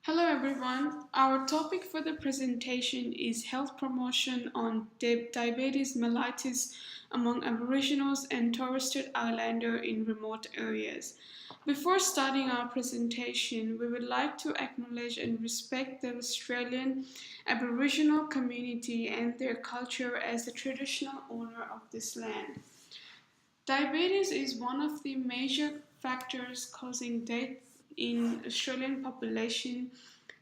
Hello everyone. Our topic for the presentation is health promotion on diabetes mellitus among Aboriginals and Torres Strait Islander in remote areas. Before starting our presentation, we would like to acknowledge and respect the Australian Aboriginal community and their culture as the traditional owner of this land. Diabetes is one of the major factors causing death in Australian population,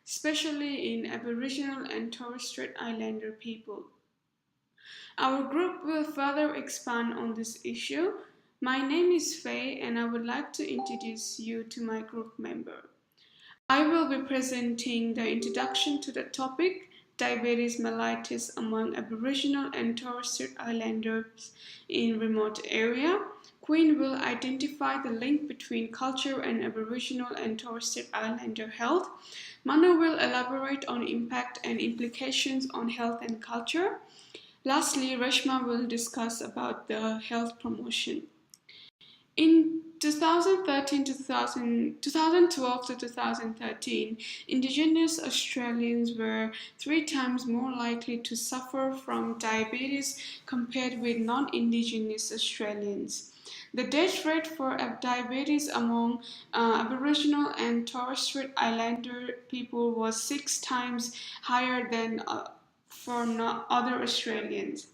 especially in Aboriginal and Torres Strait Islander people. Our group will further expand on this issue. My name is Faye and I would like to introduce you to my group member. I will be presenting the introduction to the topic diabetes mellitus among Aboriginal and Torres Strait Islanders in remote area. Queen will identify the link between culture and Aboriginal and Torres Strait Islander health. Manu will elaborate on impact and implications on health and culture. Lastly, Reshma will discuss about the health promotion. In 2012 to 2013, Indigenous Australians were 3 times more likely to suffer from diabetes compared with non-Indigenous Australians. The death rate for diabetes among Aboriginal and Torres Strait Islander people was 6 times higher than for other Australians.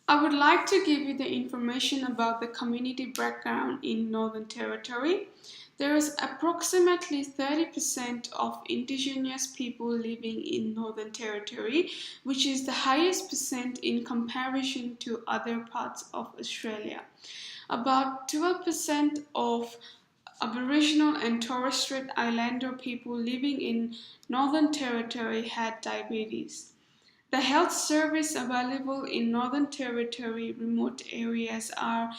I would like to give you the information about the community background in Northern Territory. There is approximately 30% of Indigenous people living in Northern Territory, which is the highest percent in comparison to other parts of Australia. About 12% of Aboriginal and Torres Strait Islander people living in Northern Territory had diabetes. The health services available in Northern Territory remote areas are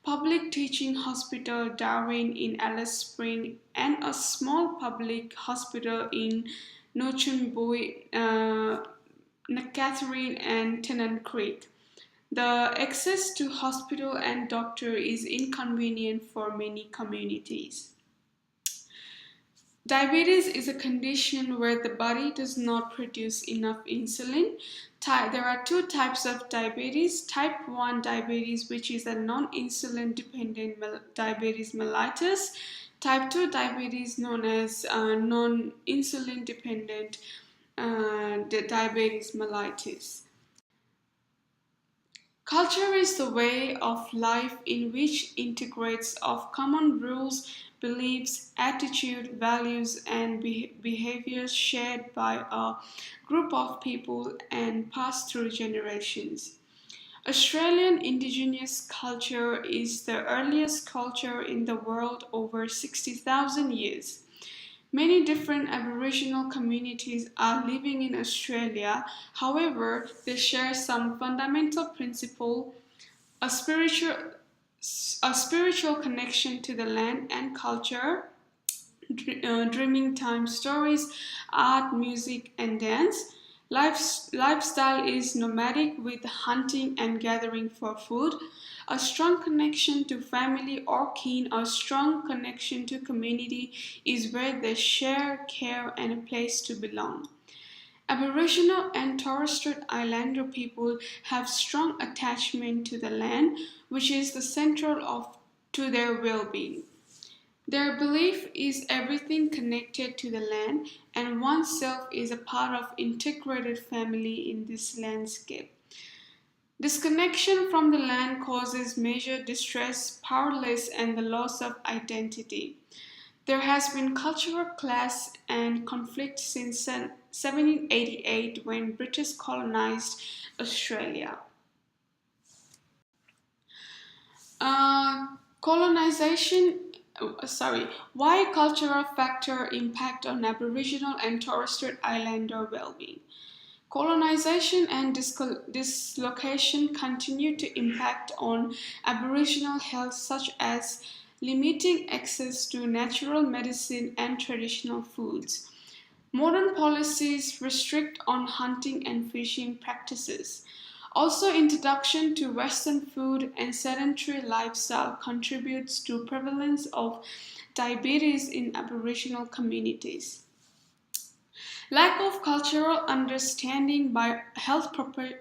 Public Teaching Hospital Darwin in Alice Springs and a small public hospital in Nochunbui, Catherine and Tennant Creek. The access to hospital and doctor is inconvenient for many communities. Diabetes is a condition where the body does not produce enough insulin. There are 2 types of diabetes. Type 1 diabetes, which is a non-insulin dependent diabetes mellitus. Type 2 diabetes, known as non-insulin dependent diabetes mellitus. Culture is the way of life in which integrates of common rules, beliefs, attitude, values, and behaviors shared by a group of people and passed through generations. Australian Indigenous culture is the earliest culture in the world, over 60,000 years. Many different Aboriginal communities are living in Australia. However, they share some fundamental principle, a spiritual connection to the land and culture, dreaming time stories, art, music, and dance. Lifestyle is nomadic with hunting and gathering for food. A strong connection to family or kin, a strong connection to community is where they share, care, and a place to belong. Aboriginal and Torres Strait Islander people have strong attachment to the land, which is the central to their well-being. Their belief is everything connected to the land, and oneself is a part of integrated family in this landscape. Disconnection from the land causes major distress, powerlessness, and the loss of identity. There has been cultural clash and conflict since 1788 when British colonized Australia. Why cultural factor impact on Aboriginal and Torres Strait Islander well-being? Colonization and dislocation continue to impact on Aboriginal health, such as limiting access to natural medicine and traditional foods. Modern policies restrict on hunting and fishing practices. Also, introduction to Western food and sedentary lifestyle contributes to prevalence of diabetes in Aboriginal communities. Lack of cultural understanding by health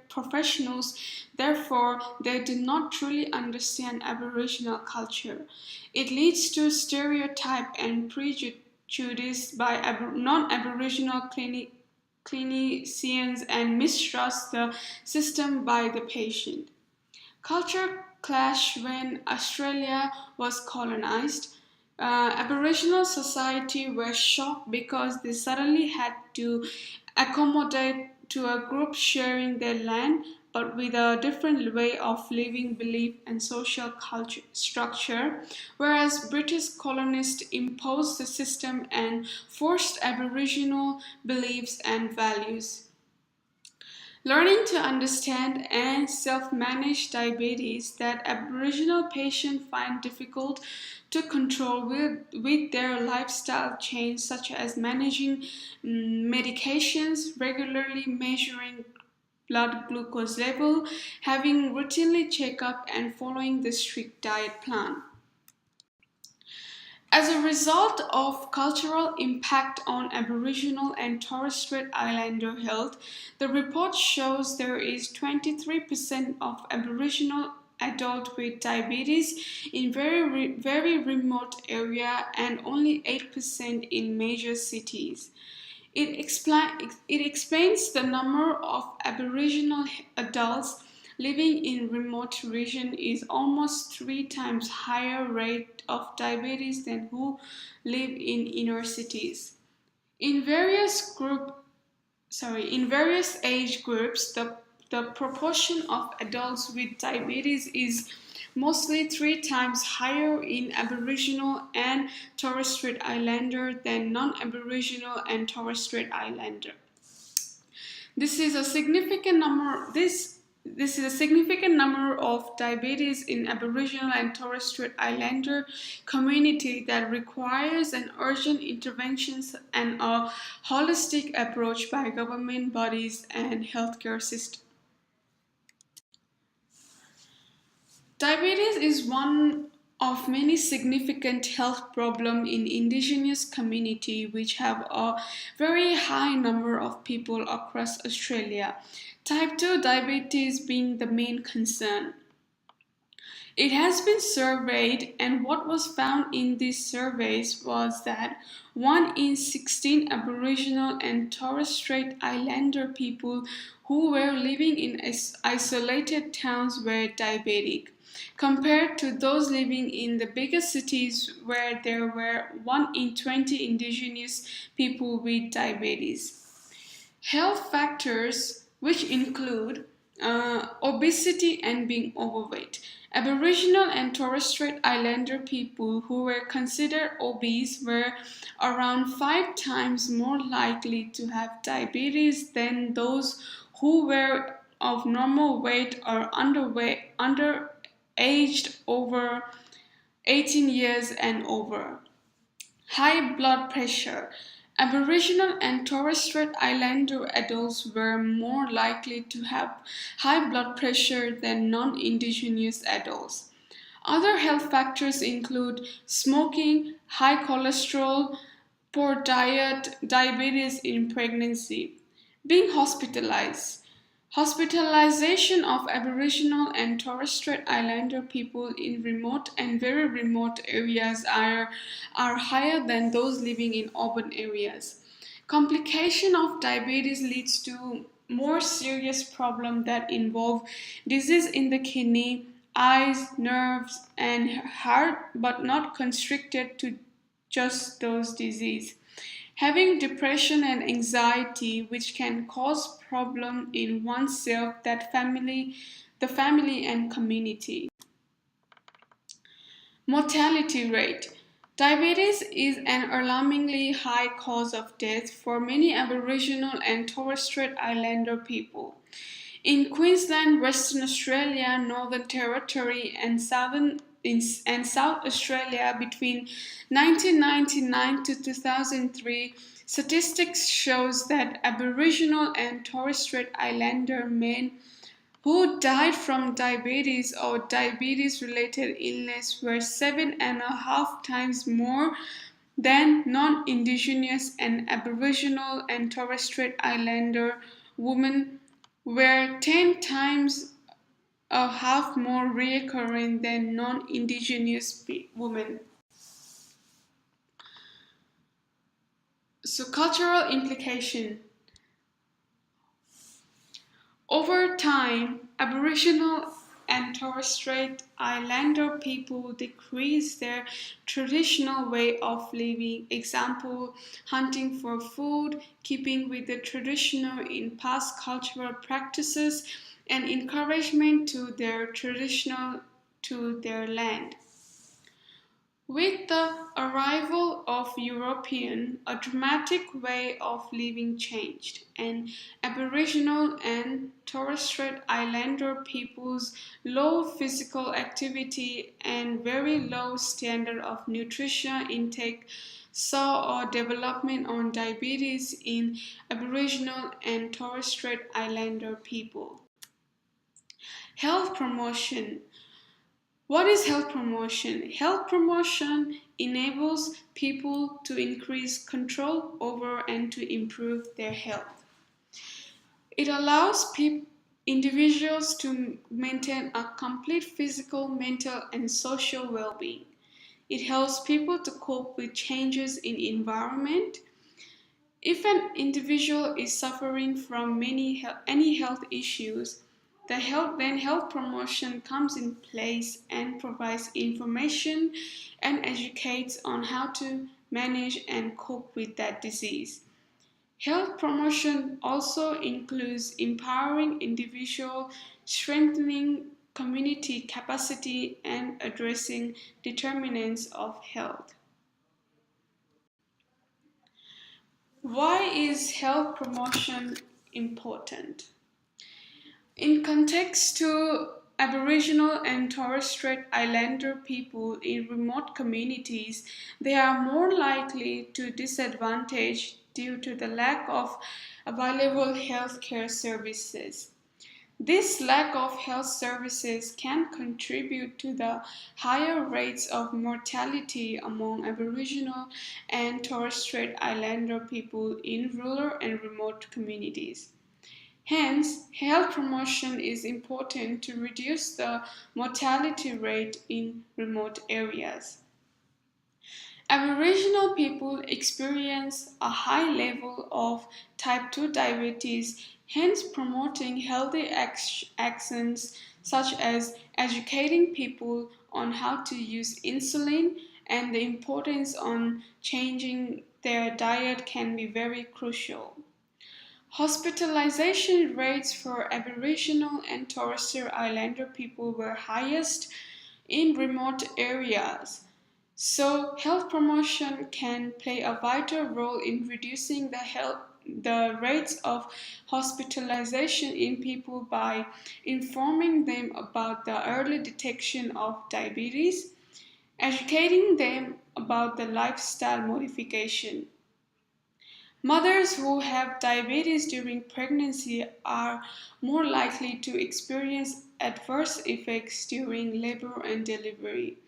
professionals, therefore, they do not truly understand Aboriginal culture. It leads to stereotype and prejudice by non-Aboriginal clinicians and mistrust the system by the patient. Culture clash when Australia was colonized. Aboriginal society were shocked because they suddenly had to accommodate to a group sharing their land but with a different way of living, belief, and social culture structure, whereas British colonists imposed the system and forced Aboriginal beliefs and values. Learning to understand and self-manage diabetes that Aboriginal patients find difficult to control with their lifestyle change, such as managing medications, regularly measuring blood glucose level, having routinely checkup, and following the strict diet plan. As a result of cultural impact on Aboriginal and Torres Strait Islander health, the report shows there is 23% of Aboriginal adults with diabetes in very remote area and only 8% in major cities. It explains the number of Aboriginal adults living in remote region is almost 3 times higher rate of diabetes than who live in inner cities. In in various age groups, the proportion of adults with diabetes is mostly 3 times higher in Aboriginal and Torres Strait Islander than non-Aboriginal and Torres Strait Islander. This is a significant number. This is a significant number of diabetes in Aboriginal and Torres Strait Islander community that requires an urgent intervention and a holistic approach by government bodies and healthcare system. Diabetes is one of many significant health problems in indigenous community which have a very high number of people across Australia. Type 2 diabetes being the main concern. It has been surveyed, and what was found in these surveys was that 1 in 16 Aboriginal and Torres Strait Islander people who were living in isolated towns were diabetic, compared to those living in the bigger cities where there were 1 in 20 Indigenous people with diabetes. Health factors, which include obesity and being overweight. Aboriginal and Torres Strait Islander people who were considered obese were around 5 times more likely to have diabetes than those who were of normal weight or underaged over 18 years and over. High blood pressure. Aboriginal and Torres Strait Islander adults were more likely to have high blood pressure than non-Indigenous adults. Other health factors include smoking, high cholesterol, poor diet, diabetes in pregnancy. Being hospitalized. Hospitalization of Aboriginal and Torres Strait Islander people in remote and very remote areas are higher than those living in urban areas. Complication of diabetes leads to more serious problems that involve disease in the kidney, eyes, nerves, and heart, but not constricted to just those diseases. Having depression and anxiety, which can cause problem in oneself, the family and community. Mortality rate. Diabetes is an alarmingly high cause of death for many Aboriginal and Torres Strait Islander people. In Queensland, Western Australia, Northern Territory, and South Australia between 1999 to 2003, statistics shows that Aboriginal and Torres Strait Islander men who died from diabetes or diabetes-related illness were 7.5 times more than non-Indigenous and Aboriginal and Torres Strait Islander women were 10 times a half more recurrent than non-Indigenous women. So, cultural implication. Over time, Aboriginal and Torres Strait Islander people decreased their traditional way of living, example, hunting for food, keeping with the traditional in past cultural practices, and encouragement to their traditional to their land. With the arrival of European, a dramatic way of living changed, and Aboriginal and Torres Strait Islander people's low physical activity and very low standard of nutrition intake saw a development on diabetes in Aboriginal and Torres Strait Islander people. Health promotion. What is health promotion? Health promotion enables people to increase control over and to improve their health. It allows individuals to maintain a complete physical, mental, and social well-being. It helps people to cope with changes in environment. If an individual is suffering from any health issues, health promotion comes in place and provides information and educates on how to manage and cope with that disease. Health promotion also includes empowering individual, strengthening community capacity, and addressing determinants of health. Why is health promotion important? In context to Aboriginal and Torres Strait Islander people in remote communities, they are more likely to disadvantage due to the lack of available healthcare services. This lack of health services can contribute to the higher rates of mortality among Aboriginal and Torres Strait Islander people in rural and remote communities. Hence, health promotion is important to reduce the mortality rate in remote areas. Aboriginal people experience a high level of type 2 diabetes, hence promoting healthy actions such as educating people on how to use insulin and the importance on changing their diet can be very crucial. Hospitalization rates for Aboriginal and Torres Strait Islander people were highest in remote areas. So, health promotion can play a vital role in reducing the rates of hospitalization in people by informing them about the early detection of diabetes, educating them about the lifestyle modification. Mothers who have diabetes during pregnancy are more likely to experience adverse effects during labor and delivery.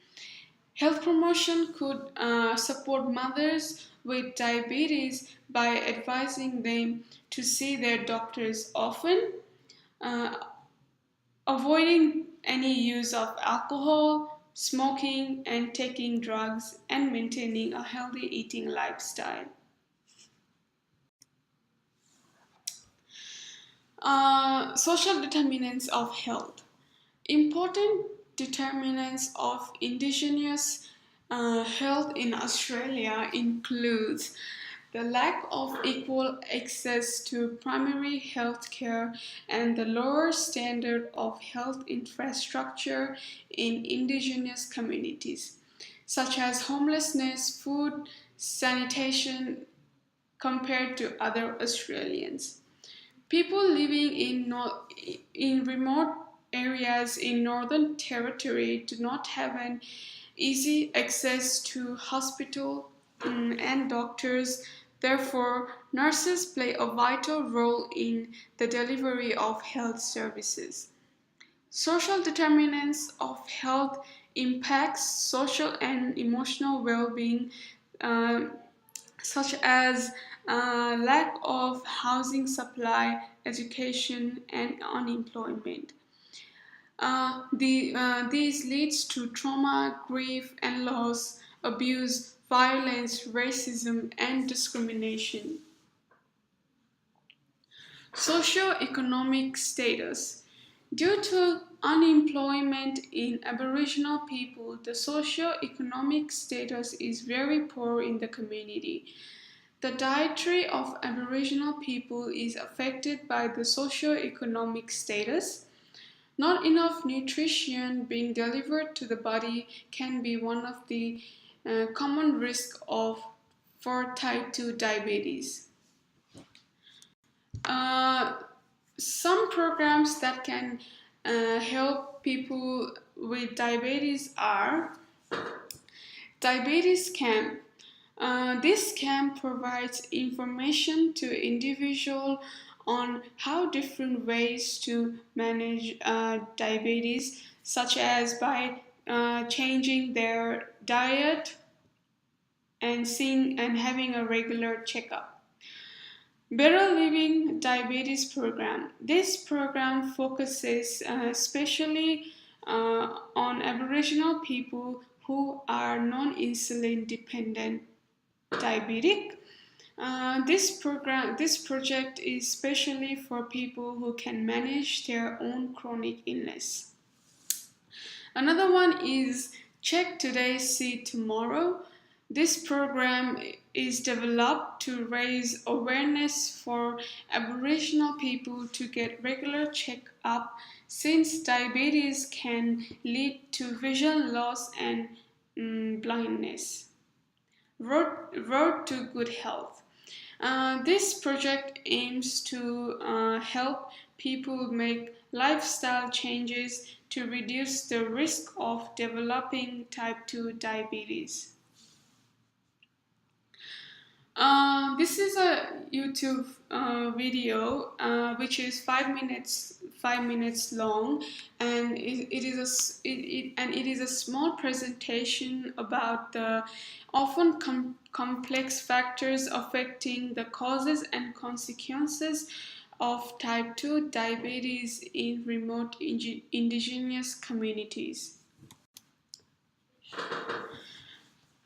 Health promotion could support mothers with diabetes by advising them to see their doctors often, uh, avoiding any use of alcohol, smoking, and taking drugs, and maintaining a healthy eating lifestyle. Social determinants of health. Important determinants of Indigenous health in Australia includes the lack of equal access to primary health care and the lower standard of health infrastructure in Indigenous communities, such as homelessness, food, sanitation compared to other Australians. People living in remote areas in Northern Territory do not have an easy access to hospital and doctors. Therefore, nurses play a vital role in the delivery of health services. Social determinants of health impacts social and emotional well-being uh, such as lack of housing supply, education, and unemployment. These leads to trauma, grief, and loss, abuse, violence, racism, and discrimination. Socioeconomic status. Due to unemployment in Aboriginal people, the socio-economic status is very poor in the community. The dietary of Aboriginal people is affected by the socio-economic status. Not enough nutrition being delivered to the body can be one of the common risks for type 2 diabetes. Uh, some programs that can help people with diabetes are Diabetes Camp. This camp provides information to individual on how different ways to manage diabetes, such as by changing their diet and seeing and having a regular checkup. Better Living Diabetes Program. This program focuses especially on Aboriginal people who are non-insulin dependent diabetic. This project is specially for people who can manage their own chronic illness. Another one is Check Today, See Tomorrow. This program is developed to raise awareness for Aboriginal people to get regular check-up since diabetes can lead to vision loss and blindness. Road to Good Health. This project aims to help people make lifestyle changes to reduce the risk of developing type 2 diabetes. This is a YouTube video which is 5 minutes long, and it is a small presentation about the often complex factors affecting the causes and consequences of type 2 diabetes in remote indigenous communities.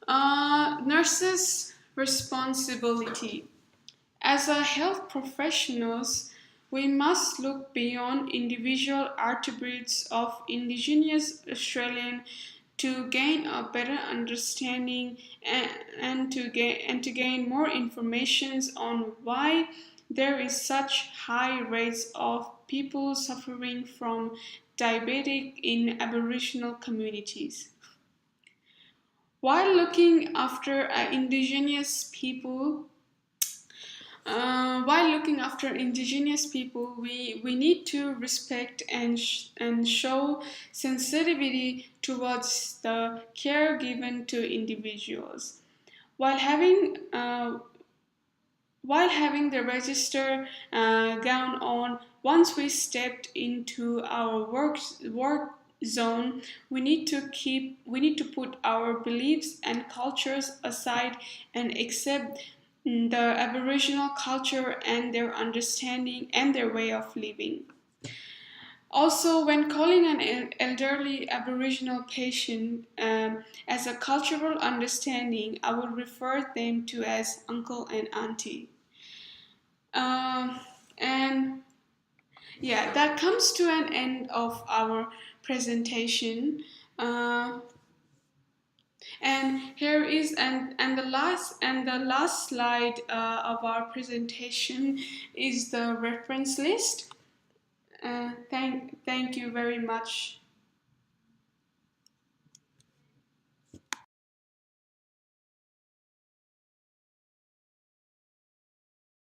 Nurses' responsibility. As a health professionals, we must look beyond individual attributes of Indigenous Australian to gain a better understanding and to gain more information on why there is such high rates of people suffering from diabetic in Aboriginal communities. While looking after indigenous people, we need to respect and show sensitivity towards the care given to individuals. While having the register gown on, once we stepped into our work zone, we need to put our beliefs and cultures aside and accept the Aboriginal culture and their understanding and their way of living. Also, when calling an elderly Aboriginal patient as a cultural understanding, I will refer them to as uncle and auntie. And yeah, that comes to an end of our presentation. And here is and the last slide of our presentation is the reference list. Thank you very much.